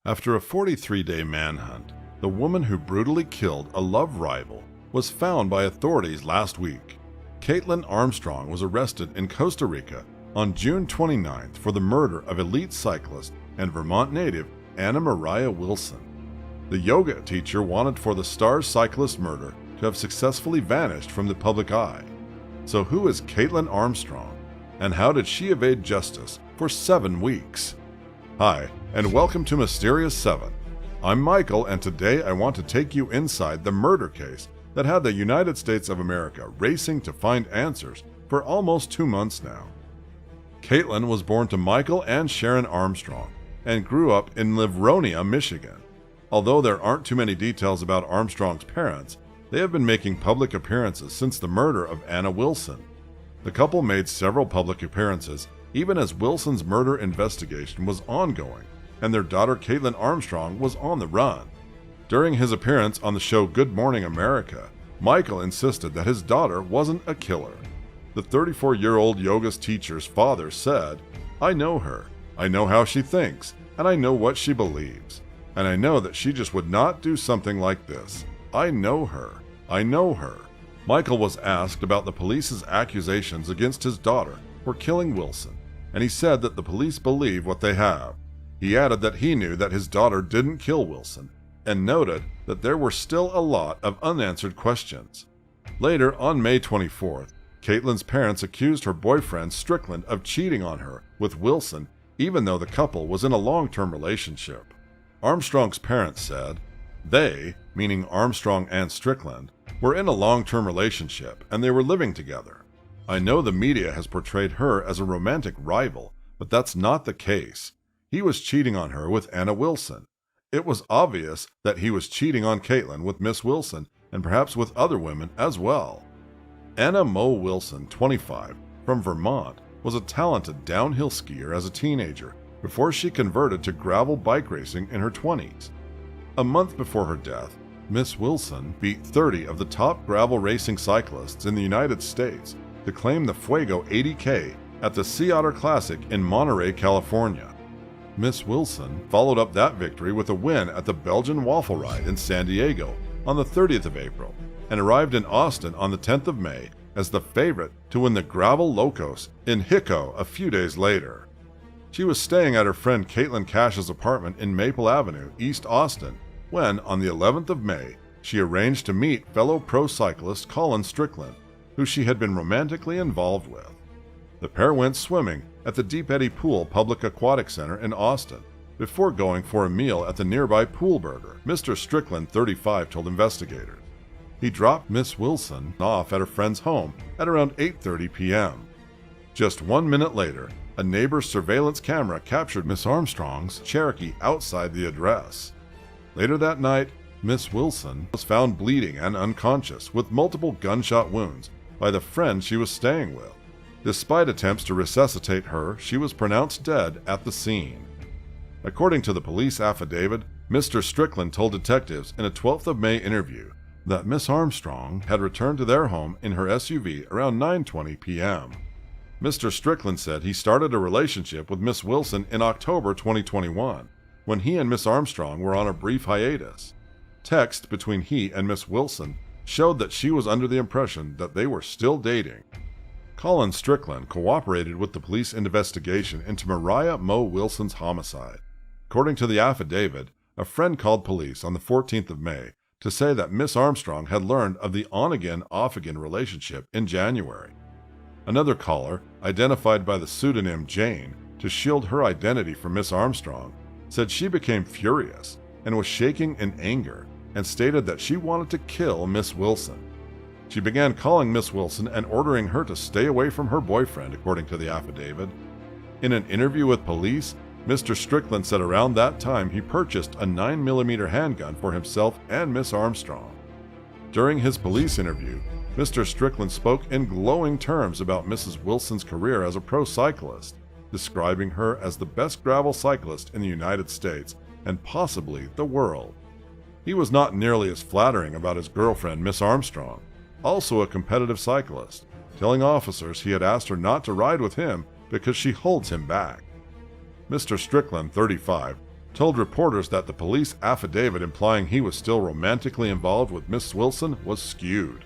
After a 43-day manhunt, the woman who brutally killed a love rival was found by authorities last week. Kaitlin Armstrong was arrested in Costa Rica on June 29th for the murder of elite cyclist and Vermont native Moriah Wilson. The yoga teacher wanted for the star cyclist murder to have successfully vanished from the public eye. So who is Kaitlin Armstrong, and how did she evade justice for 7 weeks? Hi, and welcome to Mysterious 7. I'm Michael, and today I want to take you inside the murder case that had the United States of America racing to find answers for almost 2 months now. Kaitlin was born to Michael and Sharon Armstrong and grew up in Livonia, Michigan. Although there aren't too many details about Armstrong's parents, they have been making public appearances since the murder of Anna Wilson. The couple made several public appearances even as Wilson's murder investigation was ongoing, and their daughter Kaitlin Armstrong was on the run. During his appearance on the show Good Morning America, Michael insisted that his daughter wasn't a killer. The 34-year-old yoga teacher's father said, "I know her. I know how she thinks, and I know what she believes. And I know that she just would not do something like this. I know her. I know her." Michael was asked about the police's accusations against his daughter for killing Wilson, and he said that the police believe what they have. He added that he knew that his daughter didn't kill Wilson, and noted that there were still a lot of unanswered questions. Later, on May 24th, Kaitlin's parents accused her boyfriend Strickland of cheating on her with Wilson, even though the couple was in a long-term relationship. Armstrong's parents said they, meaning Armstrong and Strickland, were in a long-term relationship and they were living together. "I know the media has portrayed her as a romantic rival, but that's not the case. He was cheating on her with Anna Wilson. It was obvious that he was cheating on Kaitlin with Miss Wilson and perhaps with other women as well." Anna Mo Wilson, 25, from Vermont, was a talented downhill skier as a teenager before she converted to gravel bike racing in her 20s. A month before her death, Miss Wilson beat 30 of the top gravel racing cyclists in the United States to claim the Fuego 80K at the Sea Otter Classic in Monterey, California. Miss Wilson followed up that victory with a win at the Belgian Waffle Ride in San Diego on the 30th of April and arrived in Austin on the 10th of May as the favorite to win the Gravel Locos in Hico a few days later. She was staying at her friend Caitlin Cash's apartment in Maple Avenue, East Austin, when, on the 11th of May, she arranged to meet fellow pro cyclist Colin Strickland, who she had been romantically involved with. The pair went swimming at the Deep Eddy Pool Public Aquatic Center in Austin, before going for a meal at the nearby Pool Burger, Mr. Strickland, 35, told investigators. He dropped Miss Wilson off at her friend's home at around 8:30 p.m. Just 1 minute later, a neighbor's surveillance camera captured Miss Armstrong's Cherokee outside the address. Later that night, Miss Wilson was found bleeding and unconscious with multiple gunshot wounds by the friend she was staying with. Despite attempts to resuscitate her, she was pronounced dead at the scene. According to the police affidavit, Mr. Strickland told detectives in a 12th of May interview that Miss Armstrong had returned to their home in her SUV around 9:20 p.m. Mr. Strickland said he started a relationship with Miss Wilson in October 2021, when he and Miss Armstrong were on a brief hiatus. Text between he and Miss Wilson showed that she was under the impression that they were still dating. Colin Strickland cooperated with the police investigation into Moriah Mo Wilson's homicide. According to the affidavit, a friend called police on the 14th of May to say that Miss Armstrong had learned of the on-again, off-again relationship in January. Another caller, identified by the pseudonym Jane to shield her identity from Miss Armstrong, said she became furious and was shaking in anger and stated that she wanted to kill Miss Wilson. She began calling Miss Wilson and ordering her to stay away from her boyfriend, according to the affidavit. In an interview with police, Mr. Strickland said around that time he purchased a 9mm handgun for himself and Miss Armstrong. During his police interview, Mr. Strickland spoke in glowing terms about Mrs. Wilson's career as a pro cyclist, describing her as the best gravel cyclist in the United States and possibly the world. He was not nearly as flattering about his girlfriend, Miss Armstrong, also a competitive cyclist, telling officers he had asked her not to ride with him because she holds him back. Mr. Strickland, 35, told reporters that the police affidavit implying he was still romantically involved with Miss Wilson was skewed.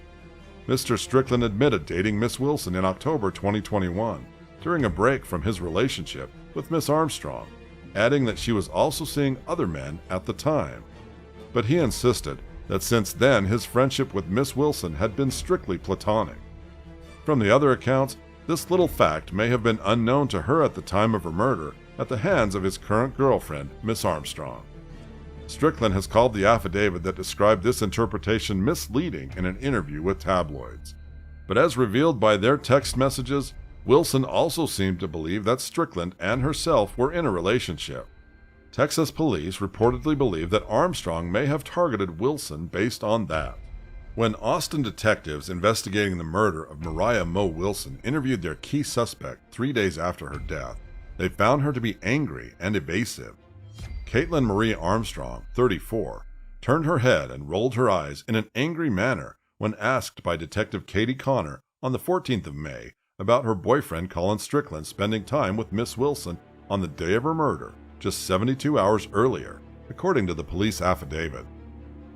Mr. Strickland admitted dating Miss Wilson in October 2021 during a break from his relationship with Miss Armstrong, adding that she was also seeing other men at the time. But he insisted that since then his friendship with Miss Wilson had been strictly platonic. From the other accounts, this little fact may have been unknown to her at the time of her murder at the hands of his current girlfriend, Miss Armstrong. Strickland has called the affidavit that described this interpretation misleading in an interview with tabloids. But as revealed by their text messages, Wilson also seemed to believe that Strickland and herself were in a relationship. Texas police reportedly believe that Armstrong may have targeted Wilson based on that. When Austin detectives investigating the murder of Moriah Mo Wilson interviewed their key suspect 3 days after her death, they found her to be angry and evasive. Kaitlin Marie Armstrong, 34, turned her head and rolled her eyes in an angry manner when asked by Detective Katie Connor on the 14th of May about her boyfriend Colin Strickland spending time with Miss Wilson on the day of her murder just 72 hours earlier, according to the police affidavit.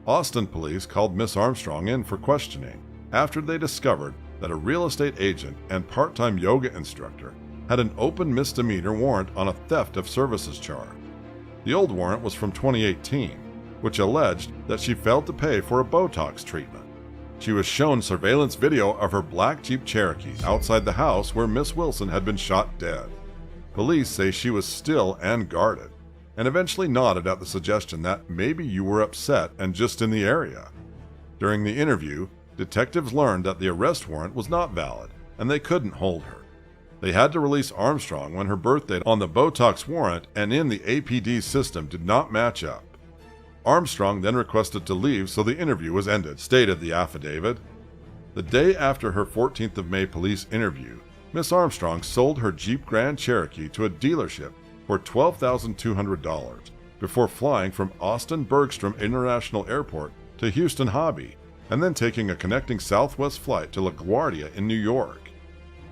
Austin police called Miss Armstrong in for questioning after they discovered that a real estate agent and part-time yoga instructor had an open misdemeanor warrant on a theft of services charge. The old warrant was from 2018, which alleged that she failed to pay for a Botox treatment. She was shown surveillance video of her black Jeep Cherokee outside the house where Miss Wilson had been shot dead. Police say she was still and guarded, and eventually nodded at the suggestion that maybe you were upset and just in the area. During the interview, detectives learned that the arrest warrant was not valid, and they couldn't hold her. They had to release Armstrong when her birth date on the Botox warrant and in the APD system did not match up. Armstrong then requested to leave, so the interview was ended, stated the affidavit. The day after her 14th of May police interview, Miss Armstrong sold her Jeep Grand Cherokee to a dealership for $12,200 before flying from Austin Bergstrom International Airport to Houston Hobby and then taking a connecting Southwest flight to LaGuardia in New York.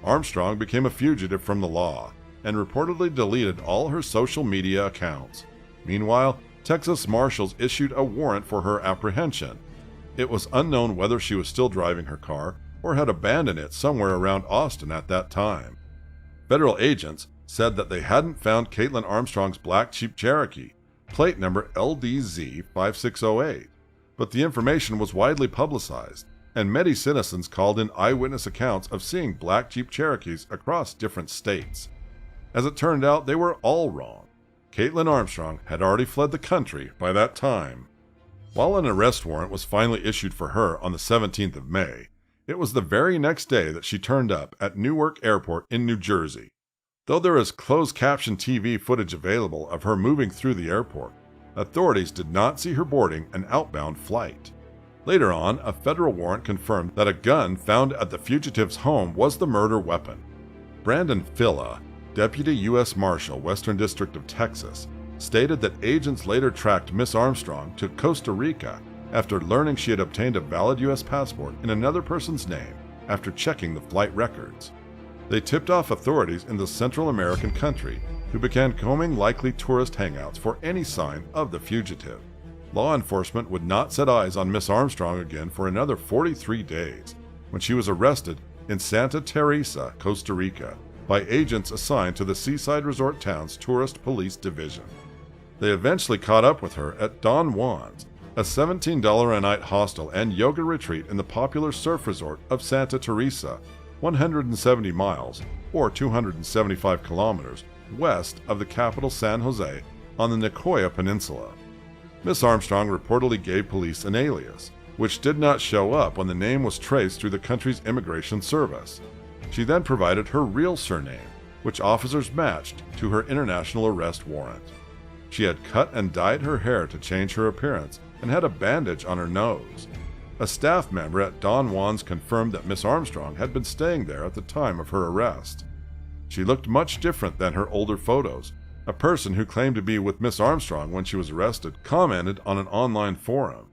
Armstrong became a fugitive from the law and reportedly deleted all her social media accounts. Meanwhile, Texas marshals issued a warrant for her apprehension. It was unknown whether she was still driving her car or had abandoned it somewhere around Austin at that time. Federal agents said that they hadn't found Kaitlin Armstrong's black Jeep Cherokee, plate number LDZ5608, but the information was widely publicized, and many citizens called in eyewitness accounts of seeing black Jeep Cherokees across different states. As it turned out, they were all wrong. Kaitlin Armstrong had already fled the country by that time. While an arrest warrant was finally issued for her on the 17th of May, it was the very next day that she turned up at Newark Airport in New Jersey. Though there is closed-caption TV footage available of her moving through the airport, authorities did not see her boarding an outbound flight. Later on, a federal warrant confirmed that a gun found at the fugitive's home was the murder weapon. Brandon Filla, Deputy U.S. Marshal, Western District of Texas, stated that agents later tracked Miss Armstrong to Costa Rica after learning she had obtained a valid U.S. passport in another person's name after checking the flight records. They tipped off authorities in the Central American country, who began combing likely tourist hangouts for any sign of the fugitive. Law enforcement would not set eyes on Miss Armstrong again for another 43 days, when she was arrested in Santa Teresa, Costa Rica, by agents assigned to the seaside resort town's tourist police division. They eventually caught up with her at Don Juan's, a $17 a night hostel and yoga retreat in the popular surf resort of Santa Teresa, 170 miles, or 275 kilometers, west of the capital San Jose on the Nicoya Peninsula. Miss Armstrong reportedly gave police an alias, which did not show up when the name was traced through the country's immigration service. She then provided her real surname, which officers matched to her international arrest warrant. She had cut and dyed her hair to change her appearance and had a bandage on her nose. A staff member at Don Juan's confirmed that Miss Armstrong had been staying there at the time of her arrest. She looked much different than her older photos. A person who claimed to be with Miss Armstrong when she was arrested commented on an online forum.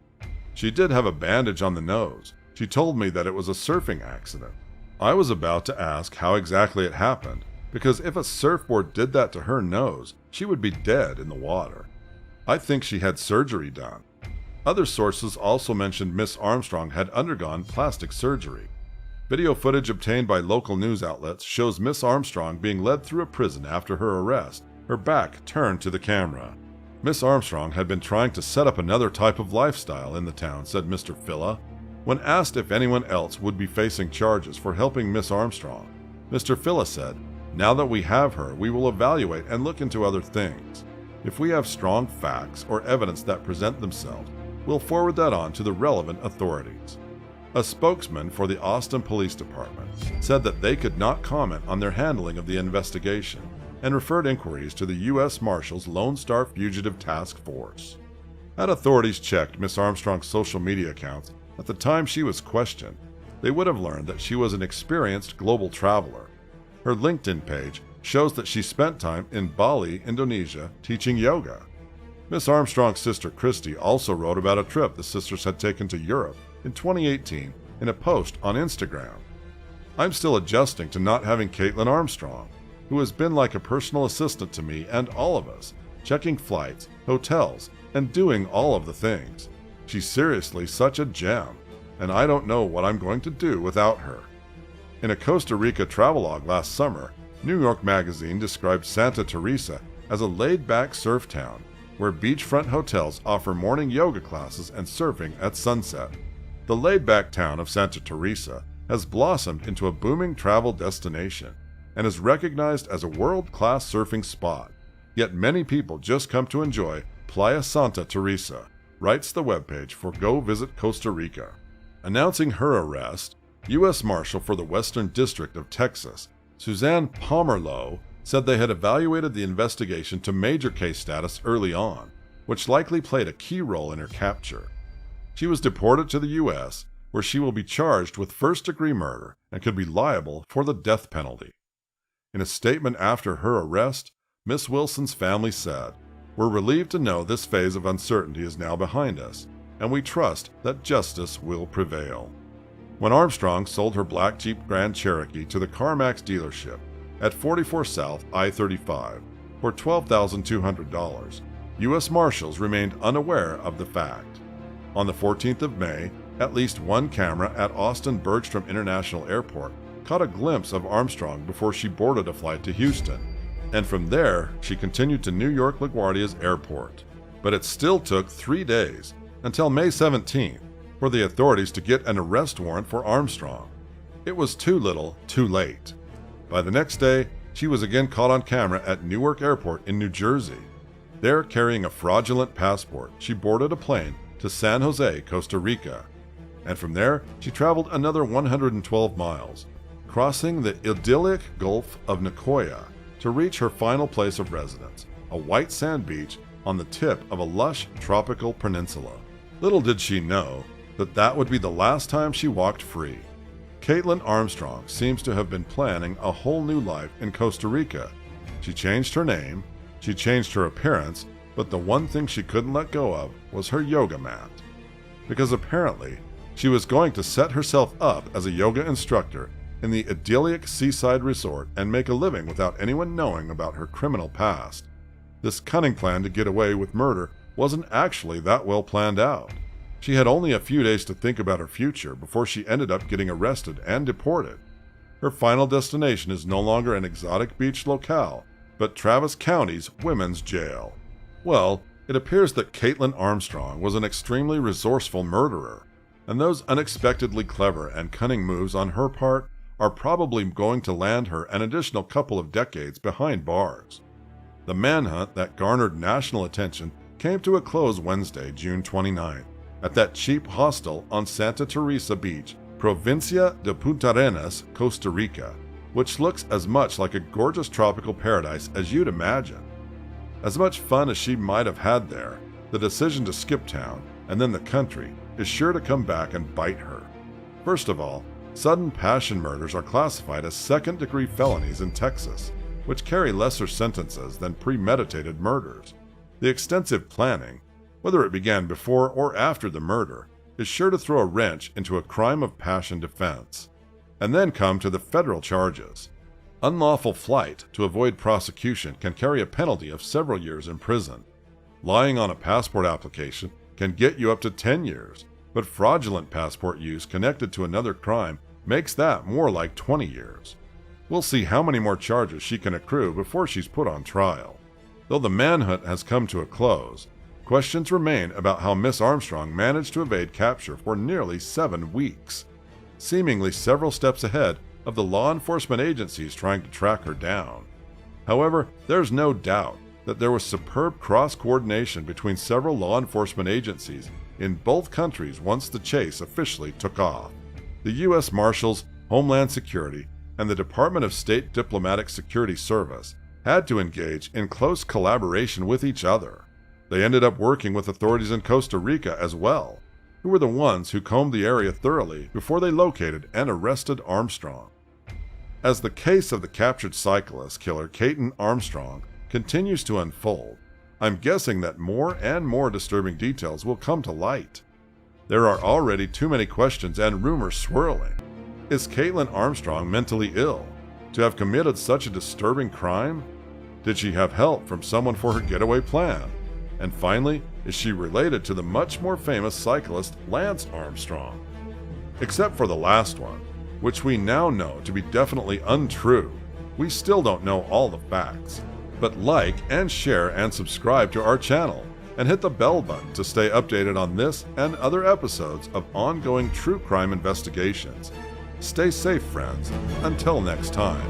She did have a bandage on the nose. She told me that it was a surfing accident. I was about to ask how exactly it happened, because if a surfboard did that to her nose, she would be dead in the water. I think she had surgery done. Other sources also mentioned Miss Armstrong had undergone plastic surgery. Video footage obtained by local news outlets shows Miss Armstrong being led through a prison after her arrest, her back turned to the camera. Miss Armstrong had been trying to set up another type of lifestyle in the town, said Mr. Filla. When asked if anyone else would be facing charges for helping Miss Armstrong, Mr. Filla said, "Now that we have her, we will evaluate and look into other things. If we have strong facts or evidence that present themselves, we'll forward that on to the relevant authorities." A spokesman for the Austin Police Department said that they could not comment on their handling of the investigation and referred inquiries to the U.S. Marshals Lone Star Fugitive Task Force. Had authorities checked Miss Armstrong's social media accounts at the time she was questioned, they would have learned that she was an experienced global traveler. Her LinkedIn page shows that she spent time in Bali, Indonesia, teaching yoga. Miss Armstrong's sister Christy also wrote about a trip the sisters had taken to Europe in 2018 in a post on Instagram. "I'm still adjusting to not having Kaitlin Armstrong, who has been like a personal assistant to me and all of us, checking flights, hotels, and doing all of the things. She's seriously such a gem, and I don't know what I'm going to do without her." In a Costa Rica travelogue last summer, New York Magazine described Santa Teresa as a laid-back surf town where beachfront hotels offer morning yoga classes and surfing at sunset. The laid-back town of Santa Teresa has blossomed into a booming travel destination and is recognized as a world-class surfing spot. Yet many people just come to enjoy Playa Santa Teresa, writes the webpage for Go Visit Costa Rica. Announcing her arrest, U.S. Marshal for the Western District of Texas, Suzanne Pomerleau, said they had evaluated the investigation to major case status early on, which likely played a key role in her capture. She was deported to the U.S., where she will be charged with first-degree murder and could be liable for the death penalty. In a statement after her arrest, Miss Wilson's family said, "We're relieved to know this phase of uncertainty is now behind us, and we trust that justice will prevail." When Armstrong sold her black Jeep Grand Cherokee to the CarMax dealership at 44 South I-35 for $12,200, U.S. Marshals remained unaware of the fact. On the 14th of May, at least one camera at Austin Bergstrom International Airport caught a glimpse of Armstrong before she boarded a flight to Houston, and from there she continued to New York LaGuardia's airport. But it still took 3 days, until May 17th, for the authorities to get an arrest warrant for Armstrong. It was too little, too late. By the next day, she was again caught on camera at Newark Airport in New Jersey. There, carrying a fraudulent passport, she boarded a plane to San Jose, Costa Rica. And from there, she traveled another 112 miles, crossing the idyllic Gulf of Nicoya to reach her final place of residence, a white sand beach on the tip of a lush tropical peninsula. Little did she know that that would be the last time she walked free. Kaitlin Armstrong seems to have been planning a whole new life in Costa Rica. She changed her name, she changed her appearance, but the one thing she couldn't let go of was her yoga mat. Because apparently, she was going to set herself up as a yoga instructor in the idyllic seaside resort and make a living without anyone knowing about her criminal past. This cunning plan to get away with murder wasn't actually that well planned out. She had only a few days to think about her future before she ended up getting arrested and deported. Her final destination is no longer an exotic beach locale, but Travis County's women's jail. Well, it appears that Kaitlin Armstrong was an extremely resourceful murderer, and those unexpectedly clever and cunning moves on her part are probably going to land her an additional couple of decades behind bars. The manhunt that garnered national attention came to a close Wednesday, June 29th, at that cheap hostel on Santa Teresa Beach, Provincia de Punta Arenas, Costa Rica, which looks as much like a gorgeous tropical paradise as you'd imagine. As much fun as she might have had there, the decision to skip town and then the country is sure to come back and bite her. First of all, sudden passion murders are classified as second-degree felonies in Texas, which carry lesser sentences than premeditated murders. The extensive planning, whether it began before or after the murder, is sure to throw a wrench into a crime of passion defense. And then come to the federal charges. Unlawful flight to avoid prosecution can carry a penalty of several years in prison. Lying on a passport application can get you up to 10 years, but fraudulent passport use connected to another crime makes that more like 20 years. We'll see how many more charges she can accrue before she's put on trial. Though the manhunt has come to a close, questions remain about how Miss Armstrong managed to evade capture for nearly 7 weeks, seemingly several steps ahead of the law enforcement agencies trying to track her down. However, there's no doubt that there was superb cross-coordination between several law enforcement agencies in both countries once the chase officially took off. The U.S. Marshals, Homeland Security, and the Department of State Diplomatic Security Service had to engage in close collaboration with each other. They ended up working with authorities in Costa Rica as well, who were the ones who combed the area thoroughly before they located and arrested Armstrong. As the case of the captured cyclist killer Kaitlin Armstrong continues to unfold, I'm guessing that more and more disturbing details will come to light. There are already too many questions and rumors swirling. Is Kaitlin Armstrong mentally ill to have committed such a disturbing crime? Did she have help from someone for her getaway plan? And finally, is she related to the much more famous cyclist Lance Armstrong? Except for the last one, which we now know to be definitely untrue, we still don't know all the facts. But like and share and subscribe to our channel, and hit the bell button to stay updated on this and other episodes of ongoing true crime investigations. Stay safe, friends. Until next time.